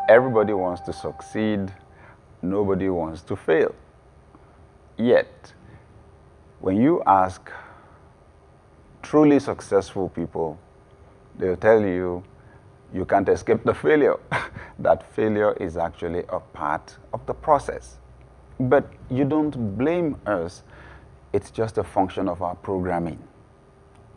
Everybody wants to succeed. Nobody wants to fail. Yet, when you ask truly successful people, they'll tell you, you can't escape the failure. That failure is actually a part of the process. But you don't blame us. It's just a function of our programming.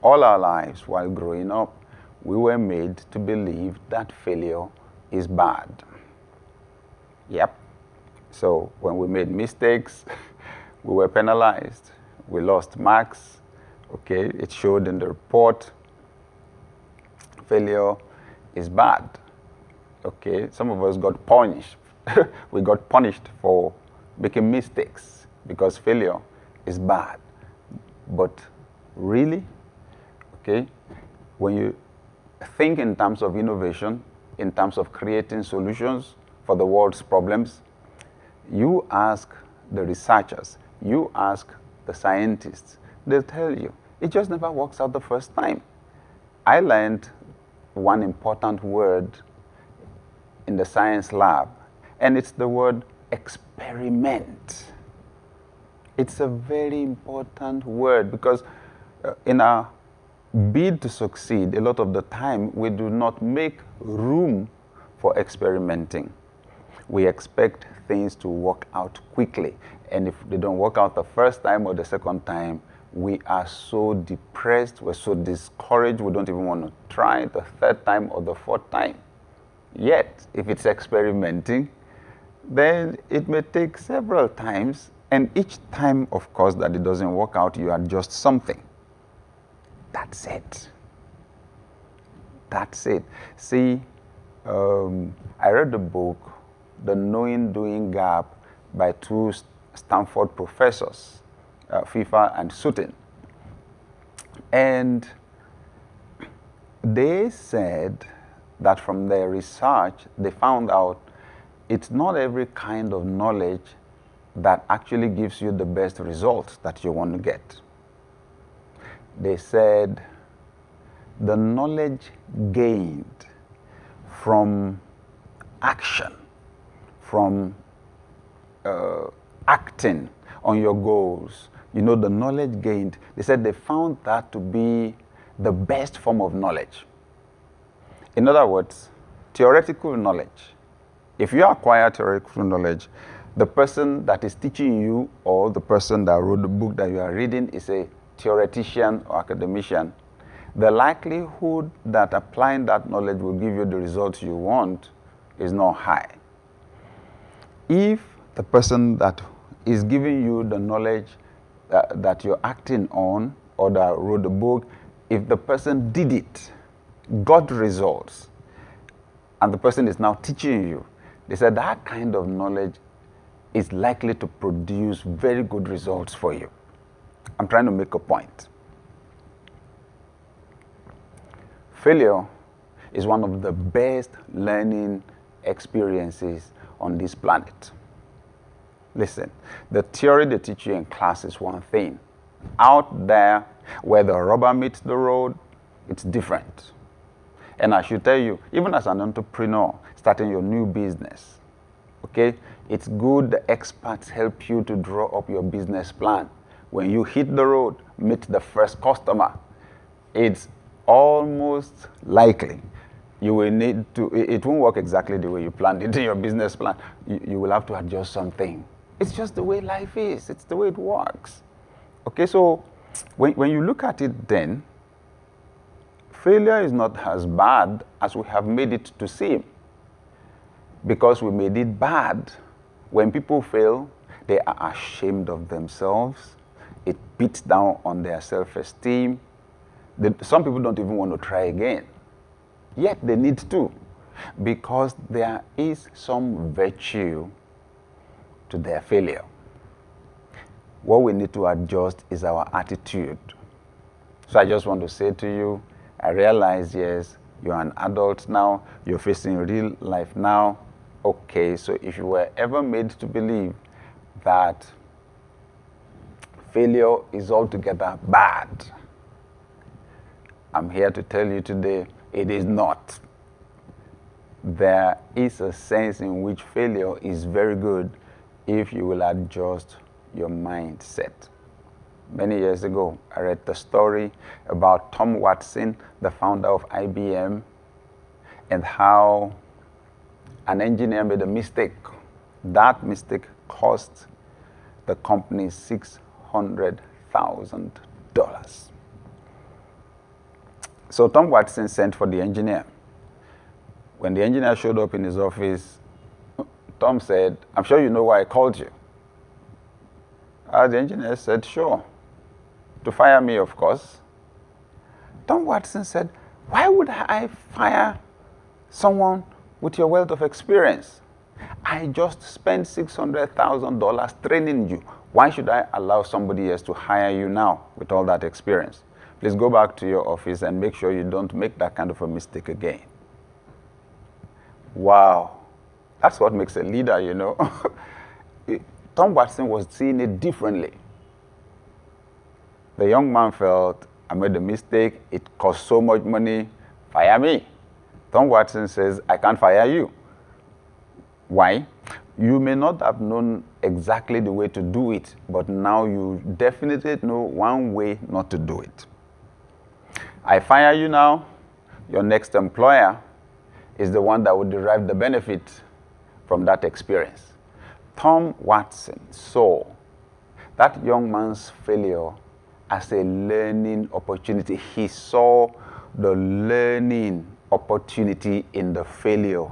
All our lives while growing up, we were made to believe that failure is bad. Yep. So when we made mistakes, we were penalized. We lost marks. Okay, it showed in the report. Failure is bad. Okay, some of us got punished. We got punished for making mistakes because failure is bad. But really, okay, when you think in terms of innovation, in terms of creating solutions for the world's problems, you ask the researchers, you ask the scientists, they'll tell you, it just never works out the first time. I learned one important word in the science lab, and it's the word experiment. It's a very important word because in our bid to succeed, a lot of the time we do not make room for experimenting. We expect things to work out quickly, and if they don't work out the first time or the second time, we are so depressed, we're so discouraged, we don't even want to try the third time or the fourth time. Yet, if it's experimenting, then it may take several times, and each time, of course, that it doesn't work out, you adjust something. That's it. That's it. See, I read the book, The Knowing-Doing Gap, by two Stanford professors, Pfeiffer and Sutton. And they said that from their research, they found out it's not every kind of knowledge that actually gives you the best results that you want to get. They said the knowledge gained from action, from acting on your goals, you know, the knowledge gained, they said they found that to be the best form of knowledge. In other words, theoretical knowledge. If you acquire theoretical knowledge, the person that is teaching you or the person that wrote the book that you are reading is a theoretician or academician. The likelihood that applying that knowledge will give you the results you want is not high. If the person that is giving you the knowledge that you're acting on or that wrote the book, if the person did it, got results, and the person is now teaching you, they said that kind of knowledge is likely to produce very good results for you. I'm trying to make a point. Failure is one of the best learning experiences on this planet. Listen, the theory they teach you in class is one thing. Out there, where the rubber meets the road, it's different. And I should tell you, even as an entrepreneur, starting your new business, okay, it's good the experts help you to draw up your business plan. When you hit the road, meet the first customer, it's almost likely you will need to, it won't work exactly the way you planned it in your business plan. You will have to adjust something. It's just the way life is. It's the way it works. Okay, so when you look at it then, failure is not as bad as we have made it to seem. Because we made it bad. When people fail, they are ashamed of themselves. It beats down on their self-esteem. Some people don't even want to try again. Yet they need to, because there is some virtue to their failure. What we need to adjust is our attitude. So I just want to say to you, I realize, yes, you're an adult now, you're facing real life now. Okay, so if you were ever made to believe that failure is altogether bad, I'm here to tell you today, it is not. there is a sense in which failure is very good if you will adjust your mindset. Many years ago, I read the story about Tom Watson, the founder of IBM, and how an engineer made a mistake. That mistake cost the company $600,000. So Tom Watson sent for the engineer. When the engineer showed up in his office, Tom said, "I'm sure you know why I called you." The engineer said, "Sure. To fire me, of course." Tom Watson said, "Why would I fire someone with your wealth of experience? I just spent $600,000 training you. Why should I allow somebody else to hire you now with all that experience? Please go back to your office and make sure you don't make that kind of a mistake again." Wow. That's what makes a leader, you know. Tom Watson was seeing it differently. The young man felt, "I made a mistake. It cost so much money. Fire me." Tom Watson says, "I can't fire you." Why? You may not have known exactly the way to do it, but now you definitely know one way not to do it. I fire you now, your next employer is the one that would derive the benefit from that experience. Tom Watson saw that young man's failure as a learning opportunity. He saw the learning opportunity in the failure.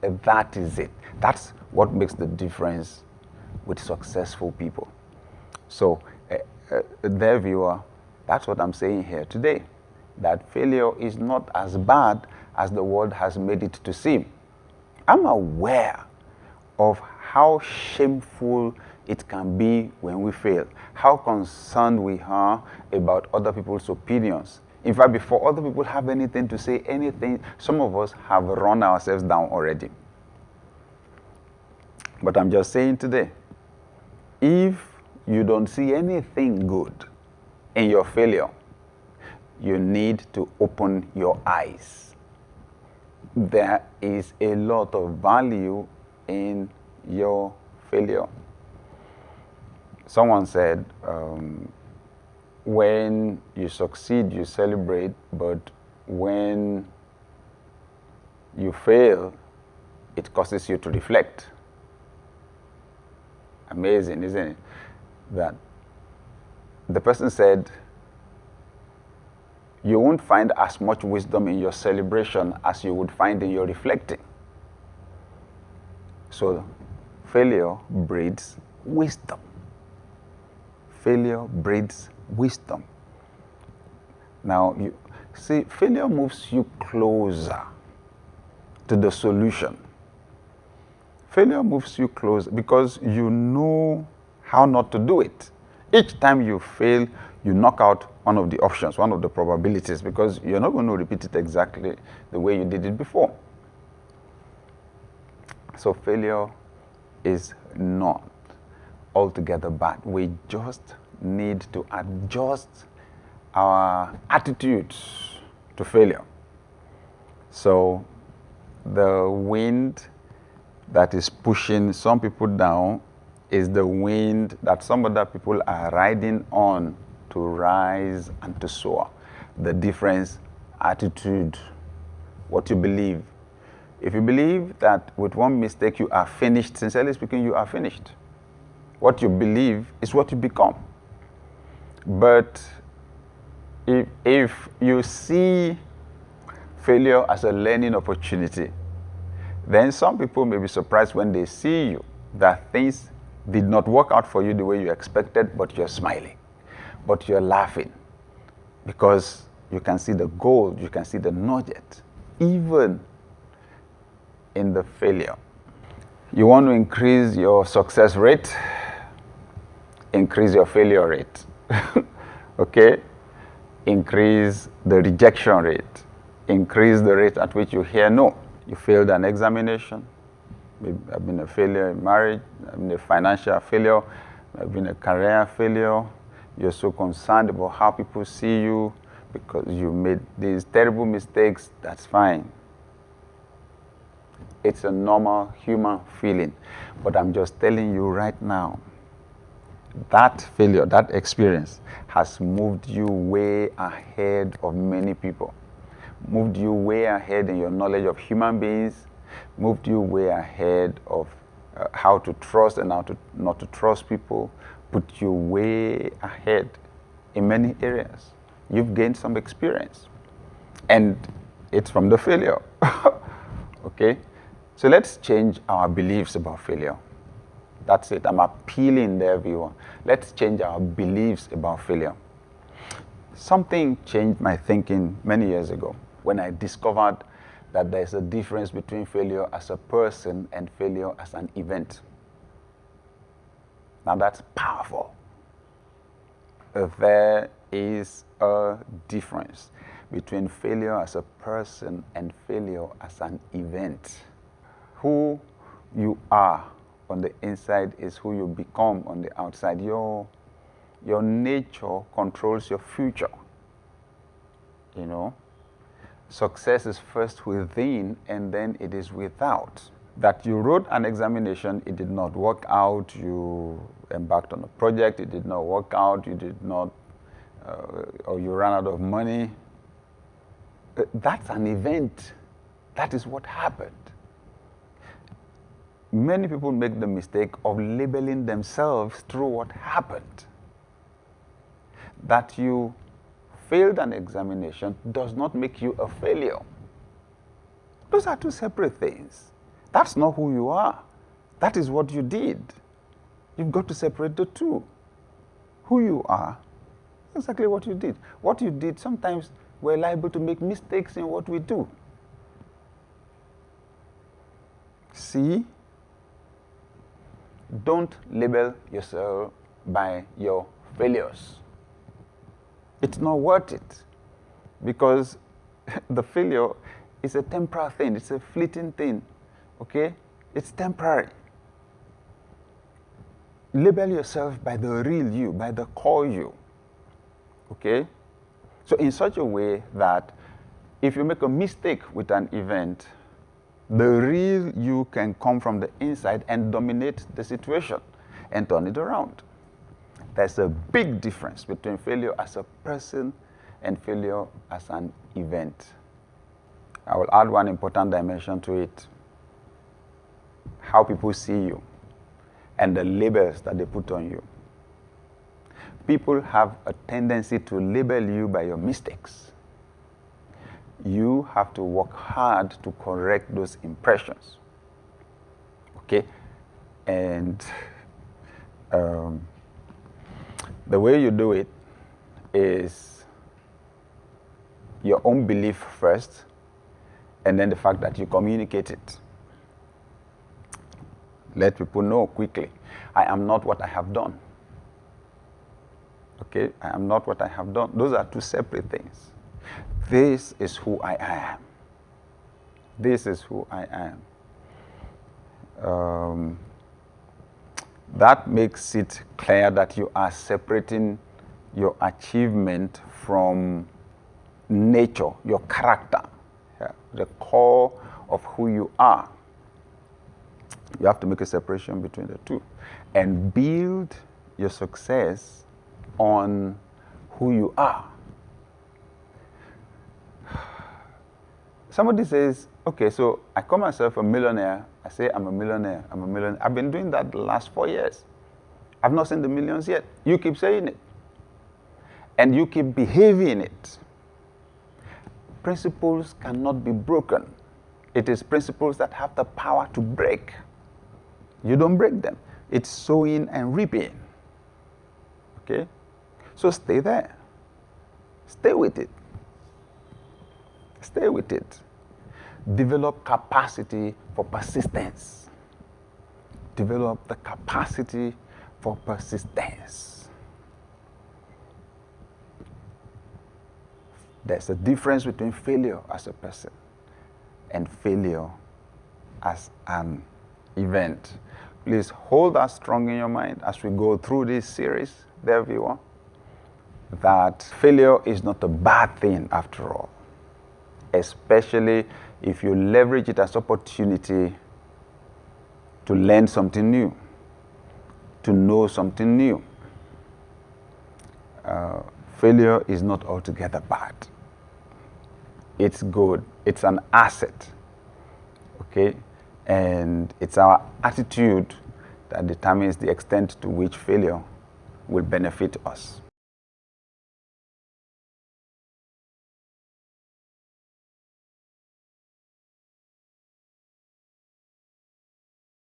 That is it. That's what makes the difference with successful people. So, dear viewer, that's what I'm saying here today. That failure is not as bad as the world has made it to seem. I'm aware of how shameful it can be when we fail, how concerned we are about other people's opinions. In fact, before other people have anything to say, some of us have run ourselves down already. But I'm just saying today, if you don't see anything good in your failure, you need to open your eyes. There is a lot of value in your failure. Someone said, when you succeed, you celebrate, but when you fail, it causes you to reflect. Amazing, isn't it? That the person said, you won't find as much wisdom in your celebration as you would find in your reflecting. So, failure breeds wisdom. Failure breeds wisdom. Now, you see, failure moves you closer to the solution. Failure moves you closer because you know how not to do it. Each time you fail, you knock out one of the options, one of the probabilities, because you're not going to repeat it exactly the way you did it before. So failure is not altogether bad. We just need to adjust our attitudes to failure. So the wind that is pushing some people down is the wind that some other people are riding on to rise and to soar. The difference, attitude, what you believe. If you believe that with one mistake you are finished, sincerely speaking, you are finished. What you believe is what you become. But if you see failure as a learning opportunity, then some people may be surprised when they see you that things did not work out for you the way you expected, but you're smiling, but you're laughing, because you can see the gold, you can see the nugget, even in the failure. You want to increase your success rate, increase your failure rate. Okay? Increase the rejection rate, increase the rate at which you hear no. You failed an examination, maybe I've been a failure in marriage, I've been a financial failure, I've been a career failure. You're so concerned about how people see you because you made these terrible mistakes. That's fine. It's a normal human feeling. But I'm just telling you right now, that failure, that experience has moved you way ahead of many people. Moved you way ahead in your knowledge of human beings, moved you way ahead of how to trust and how to not to trust people, put you way ahead in many areas. You've gained some experience. And it's from the failure. Okay? So let's change our beliefs about failure. That's it. I'm appealing to everyone. Let's change our beliefs about failure. Something changed my thinking many years ago when I discovered that there's a difference between failure as a person and failure as an event. Now that's powerful. There is a difference between failure as a person and failure as an event. Who you are on the inside is who you become on the outside. Your nature controls your future. You know, success is first within and then it is without. That you wrote an examination, it did not work out, you embarked on a project, it did not work out, you did not, or you ran out of money. That's an event. That is what happened. Many people make the mistake of labeling themselves through what happened. That you failed an examination does not make you a failure. Those are two separate things. That's not who you are. That is what you did. You've got to separate the two. Who you are, exactly what you did. What you did, sometimes we're liable to make mistakes in what we do. See? Don't label yourself by your failures. It's not worth it, because the failure is a temporal thing. It's a fleeting thing, okay? It's temporary. Label yourself by the real you, by the core you, okay? So in such a way that if you make a mistake with an event, the real you can come from the inside and dominate the situation and turn it around. There's a big difference between failure as a person and failure as an event. I will add one important dimension to it. How people see you and the labels that they put on you. People have a tendency to label you by your mistakes. You have to work hard to correct those impressions. Okay? And the way you do it is your own belief first, and then the fact that you communicate it. Let people know quickly, I am not what I have done. Okay? I am not what I have done. Those are two separate things. This is who I am. This is who I am. That makes it clear that you are separating your achievement from nature, your character, the core of who you are. You have to make a separation between the two and build your success on who you are. Somebody says, okay, so I call myself a millionaire. I say I'm a millionaire, I'm a millionaire. I've been doing that the last 4 years. I've not seen the millions yet. You keep saying it. And you keep behaving it. Principles cannot be broken. It is principles that have the power to break. You don't break them. It's sowing and reaping. Okay? So stay there. Stay with it. Stay with it. Develop capacity for persistence. Develop the capacity for persistence. There's a difference between failure as a person and failure as an event. Please hold that strong in your mind as we go through this series, dear viewer, that failure is not a bad thing after all. Especially if you leverage it as opportunity to learn something new, to know something new. Failure is not altogether bad. It's good. It's an asset. Okay? And it's our attitude that determines the extent to which failure will benefit us.